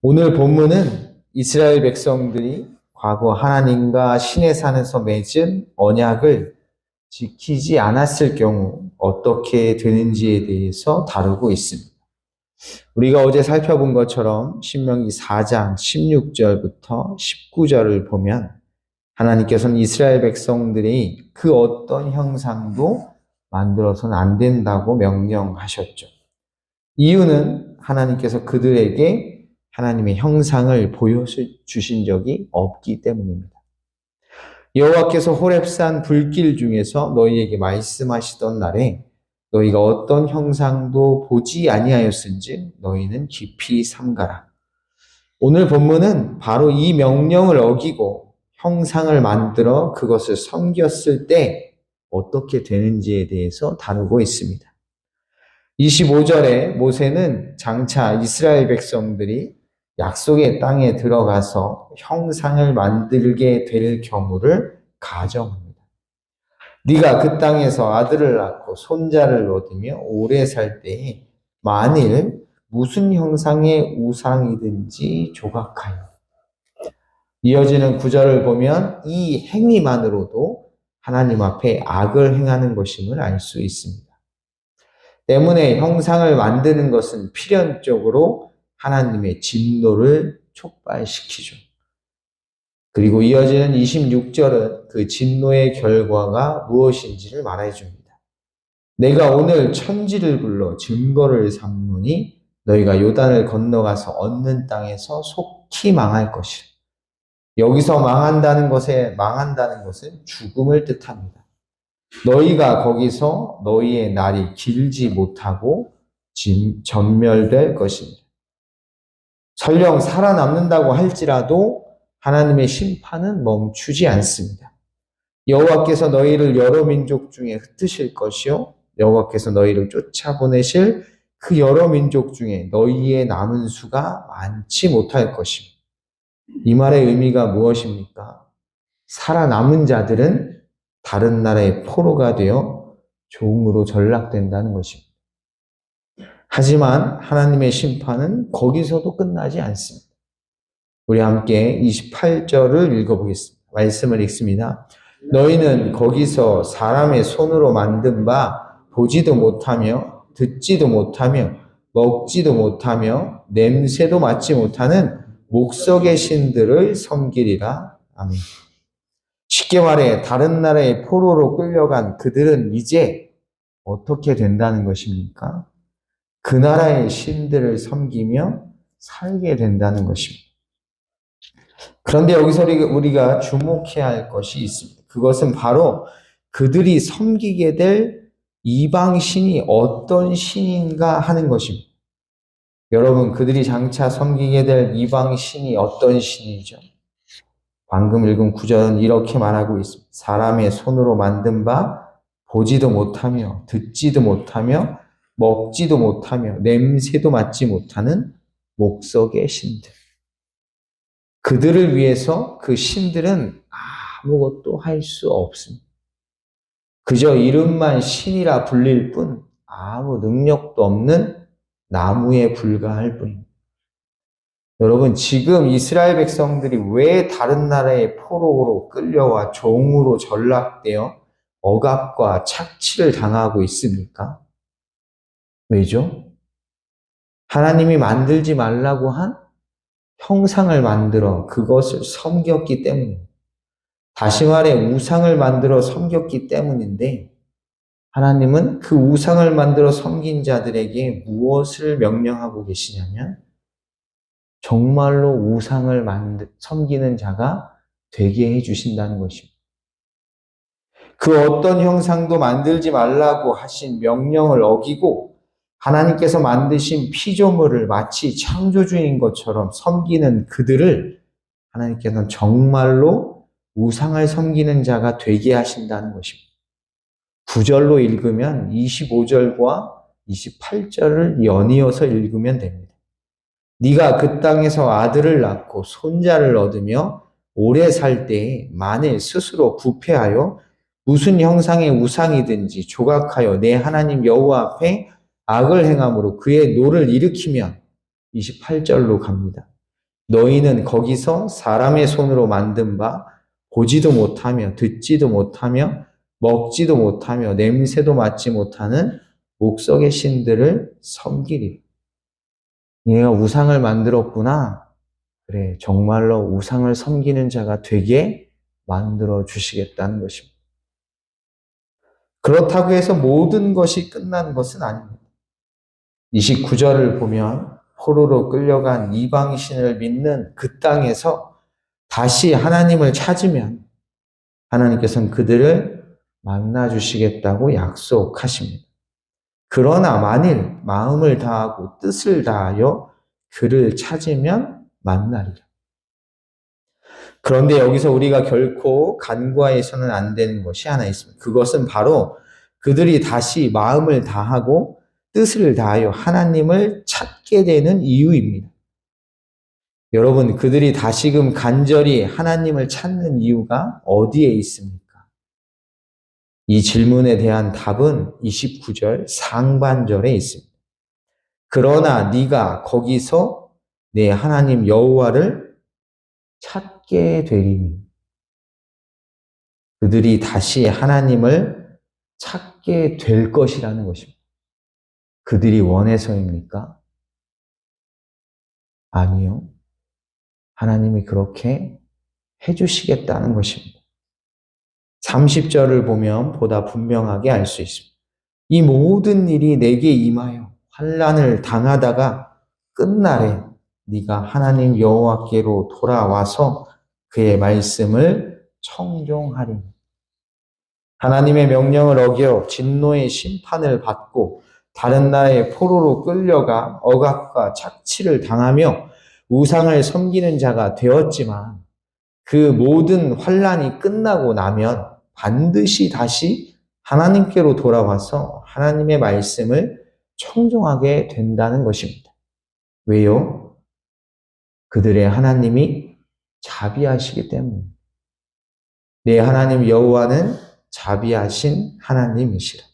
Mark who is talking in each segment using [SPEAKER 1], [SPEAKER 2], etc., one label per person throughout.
[SPEAKER 1] 오늘 본문은 이스라엘 백성들이 과거 하나님과 신의 산에서 맺은 언약을 지키지 않았을 경우 어떻게 되는지에 대해서 다루고 있습니다. 우리가 어제 살펴본 것처럼 신명기 4장 16절부터 19절을 보면 하나님께서는 이스라엘 백성들이 그 어떤 형상도 만들어서는 안 된다고 명령하셨죠. 이유는 하나님께서 그들에게 하나님의 형상을 보여주신 적이 없기 때문입니다. 여호와께서 호렙산 불길 중에서 너희에게 말씀하시던 날에 너희가 어떤 형상도 보지 아니하였은즉 너희는 깊이 삼가라. 오늘 본문은 바로 이 명령을 어기고 형상을 만들어 그것을 섬겼을 때 어떻게 되는지에 대해서 다루고 있습니다. 25절에 모세는 장차 이스라엘 백성들이 약속의 땅에 들어가서 형상을 만들게 될 경우를 가정합니다. 네가 그 땅에서 아들을 낳고 손자를 얻으며 오래 살 때에 만일 무슨 형상의 우상이든지 조각하여. 이어지는 구절을 보면 이 행위만으로도 하나님 앞에 악을 행하는 것임을 알 수 있습니다. 때문에 형상을 만드는 것은 필연적으로 하나님의 진노를 촉발시키죠. 그리고 이어지는 26절은 그 진노의 결과가 무엇인지를 말해줍니다. 내가 오늘 천지를 불러 증거를 삼노니 너희가 요단을 건너가서 얻는 땅에서 속히 망할 것이라. 여기서 망한다는 것은 죽음을 뜻합니다. 너희가 거기서 너희의 날이 길지 못하고 전멸될 것입니다. 설령 살아남는다고 할지라도 하나님의 심판은 멈추지 않습니다. 여호와께서 너희를 여러 민족 중에 흩으실 것이요 여호와께서 너희를 쫓아보내실 그 여러 민족 중에 너희의 남은 수가 많지 못할 것입니다. 이 말의 의미가 무엇입니까? 살아남은 자들은 다른 나라의 포로가 되어 종으로 전락된다는 것입니다. 하지만 하나님의 심판은 거기서도 끝나지 않습니다. 우리 함께 28절을 읽어보겠습니다. 말씀을 읽습니다. 너희는 거기서 사람의 손으로 만든 바 보지도 못하며 듣지도 못하며 먹지도 못하며 냄새도 맡지 못하는 목석의 신들을 섬기리라. 아멘. 쉽게 말해 다른 나라의 포로로 끌려간 그들은 이제 어떻게 된다는 것입니까? 그 나라의 신들을 섬기며 살게 된다는 것입니다. 그런데 여기서 우리가 주목해야 할 것이 있습니다. 그것은 바로 그들이 섬기게 될 이방 신이 어떤 신인가 하는 것입니다. 여러분, 그들이 장차 섬기게 될 이방 신이 어떤 신이죠? 방금 읽은 구절은 이렇게 말하고 있습니다. 사람의 손으로 만든 바 보지도 못하며 듣지도 못하며 먹지도 못하며 냄새도 맡지 못하는 목석의 신들. 그들을 위해서 그 신들은 아무것도 할 수 없습니다. 그저 이름만 신이라 불릴 뿐 아무 능력도 없는 나무에 불과할 뿐입니다. 여러분, 지금 이스라엘 백성들이 왜 다른 나라의 포로로 끌려와 종으로 전락되어 억압과 착취를 당하고 있습니까? 왜죠? 하나님이 만들지 말라고 한 형상을 만들어 그것을 섬겼기 때문입니다. 다시 말해 우상을 만들어 섬겼기 때문인데 하나님은 그 우상을 만들어 섬긴 자들에게 무엇을 명령하고 계시냐면 정말로 우상을 섬기는 자가 되게 해주신다는 것입니다. 그 어떤 형상도 만들지 말라고 하신 명령을 어기고 하나님께서 만드신 피조물을 마치 창조주인 것처럼 섬기는 그들을 하나님께서는 정말로 우상을 섬기는 자가 되게 하신다는 것입니다. 9절로 읽으면 25절과 28절을 연이어서 읽으면 됩니다. 네가 그 땅에서 아들을 낳고 손자를 얻으며 오래 살 때에 만일 스스로 부패하여 무슨 형상의 우상이든지 조각하여 내 하나님 여호와 앞에 악을 행함으로 그의 노를 일으키면 28절로 갑니다. 너희는 거기서 사람의 손으로 만든 바 보지도 못하며 듣지도 못하며 먹지도 못하며 냄새도 맡지 못하는 목석의 신들을 섬기리. 얘가 우상을 만들었구나. 그래, 정말로 우상을 섬기는 자가 되게 만들어 주시겠다는 것입니다. 그렇다고 해서 모든 것이 끝난 것은 아닙니다. 29절을 보면 포로로 끌려간 이방신을 믿는 그 땅에서 다시 하나님을 찾으면 하나님께서는 그들을 만나 주시겠다고 약속하십니다. 그러나 만일 마음을 다하고 뜻을 다하여 그를 찾으면 만나리라. 그런데 여기서 우리가 결코 간과해서는 안 되는 것이 하나 있습니다. 그것은 바로 그들이 다시 마음을 다하고 뜻을 다하여 하나님을 찾게 되는 이유입니다. 여러분, 그들이 다시금 간절히 하나님을 찾는 이유가 어디에 있습니까? 이 질문에 대한 답은 29절 상반절에 있습니다. 그러나 네가 거기서 내 하나님 여호와를 찾게 되리니. 그들이 다시 하나님을 찾게 될 것이라는 것입니다. 그들이 원해서입니까? 아니요. 하나님이 그렇게 해주시겠다는 것입니다. 30절을 보면 보다 분명하게 알 수 있습니다. 이 모든 일이 내게 임하여 환난을 당하다가 끝날에 네가 하나님 여호와께로 돌아와서 그의 말씀을 청종하리니. 하나님의 명령을 어겨 진노의 심판을 받고 다른 나라의 포로로 끌려가 억압과 착취를 당하며 우상을 섬기는 자가 되었지만 그 모든 환난이 끝나고 나면 반드시 다시 하나님께로 돌아와서 하나님의 말씀을 청종하게 된다는 것입니다. 왜요? 그들의 하나님이 자비하시기 때문입니다. 내 하나님 여호와는 자비하신 하나님이시라.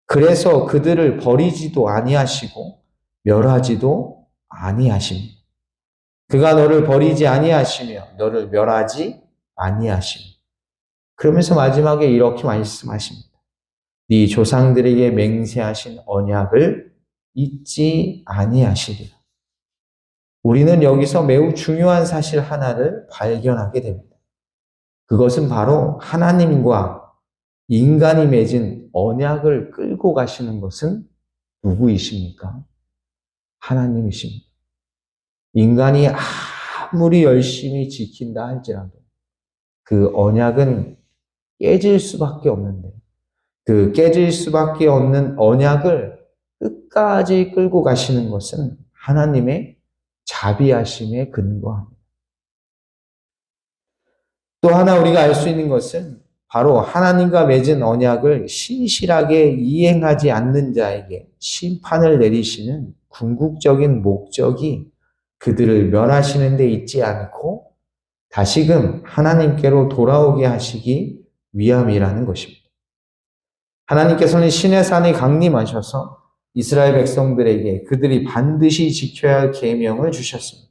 [SPEAKER 1] 그래서 그들을 버리지도 아니하시고 멸하지도 아니하십니다. 그가 너를 버리지 아니하시며 너를 멸하지 아니하십니다. 그러면서 마지막에 이렇게 말씀하십니다. 네 조상들에게 맹세하신 언약을 잊지 아니하시리라. 우리는 여기서 매우 중요한 사실 하나를 발견하게 됩니다. 그것은 바로 하나님과 인간이 맺은 언약을 끌고 가시는 것은 누구이십니까? 하나님이십니다. 인간이 아무리 열심히 지킨다 할지라도 그 언약은 깨질 수밖에 없는데 그 깨질 수밖에 없는 언약을 끝까지 끌고 가시는 것은 하나님의 자비하심에 근거합니다. 또 하나 우리가 알 수 있는 것은 바로 하나님과 맺은 언약을 신실하게 이행하지 않는 자에게 심판을 내리시는 궁극적인 목적이 그들을 멸하시는 데 있지 않고 다시금 하나님께로 돌아오게 하시기 위함이라는 것입니다. 하나님께서는 시내산에 강림하셔서 이스라엘 백성들에게 그들이 반드시 지켜야 할 계명을 주셨습니다.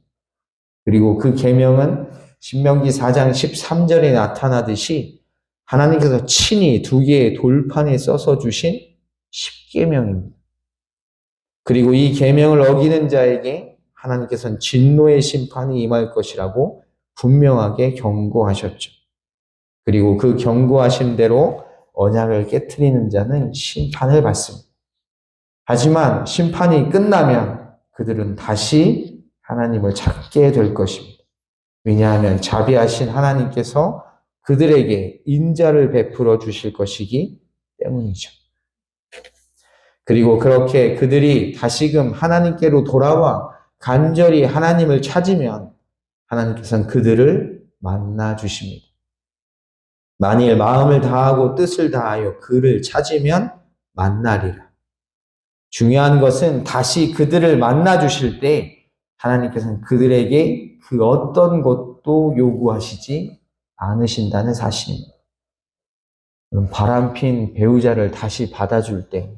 [SPEAKER 1] 그리고 그 계명은 신명기 4장 13절에 나타나듯이 하나님께서 친히 두 개의 돌판에 써서 주신 십계명입니다. 그리고 이 계명을 어기는 자에게 하나님께서는 진노의 심판이 임할 것이라고 분명하게 경고하셨죠. 그리고 그 경고하신 대로 언약을 깨트리는 자는 심판을 받습니다. 하지만 심판이 끝나면 그들은 다시 하나님을 찾게 될 것입니다. 왜냐하면 자비하신 하나님께서 그들에게 인자를 베풀어 주실 것이기 때문이죠. 그리고 그렇게 그들이 다시금 하나님께로 돌아와 간절히 하나님을 찾으면 하나님께서는 그들을 만나 주십니다. 만일 마음을 다하고 뜻을 다하여 그를 찾으면 만나리라. 중요한 것은 다시 그들을 만나 주실 때 하나님께서는 그들에게 그 어떤 것도 요구하시지 않으신다는 사실입니다. 바람핀 배우자를 다시 받아줄 때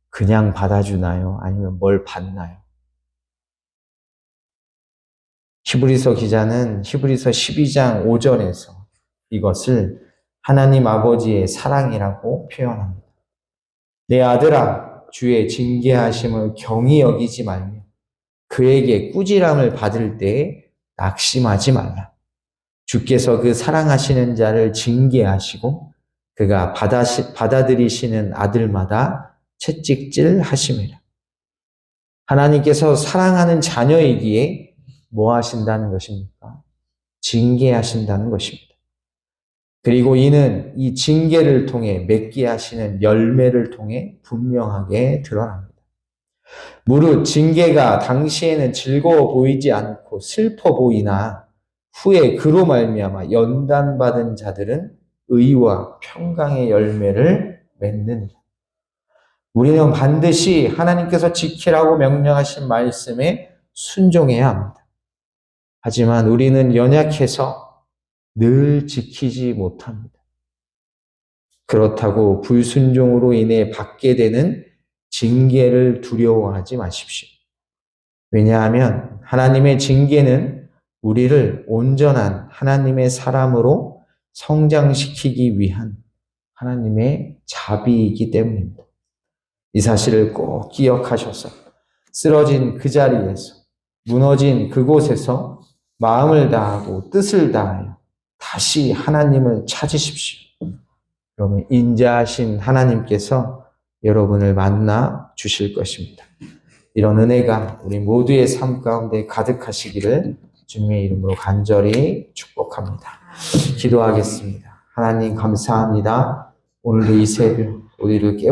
[SPEAKER 1] 그냥 받아주나요? 아니면 뭘 받나요? 히브리서 기자는 히브리서 12장 5절에서 이것을 하나님 아버지의 사랑이라고 표현합니다. 내 아들아, 주의 징계하심을 경히 여기지 말며 그에게 꾸지람을 받을 때에 낙심하지 말라. 주께서 그 사랑하시는 자를 징계하시고 그가 받아들이시는 아들마다 채찍질 하심이라. 하나님께서 사랑하는 자녀이기에 뭐 하신다는 것입니까? 징계하신다는 것입니다. 그리고 이는 이 징계를 통해 맺게 하시는 열매를 통해 분명하게 드러납니다. 무릇 징계가 당시에는 즐거워 보이지 않고 슬퍼 보이나 후에 그로 말미암아 연단받은 자들은 의와 평강의 열매를 맺느니라. 우리는 반드시 하나님께서 지키라고 명령하신 말씀에 순종해야 합니다. 하지만 우리는 연약해서 늘 지키지 못합니다. 그렇다고 불순종으로 인해 받게 되는 징계를 두려워하지 마십시오. 왜냐하면 하나님의 징계는 우리를 온전한 하나님의 사람으로 성장시키기 위한 하나님의 자비이기 때문입니다. 이 사실을 꼭 기억하셔서 쓰러진 그 자리에서, 무너진 그곳에서 마음을 다하고 뜻을 다하여 다시 하나님을 찾으십시오. 그러면 인자하신 하나님께서 여러분을 만나 주실 것입니다. 이런 은혜가 우리 모두의 삶 가운데 가득하시기를 주님의 이름으로 간절히 축복합니다. 기도하겠습니다. 하나님 감사합니다. 오늘도 이 새벽 우리를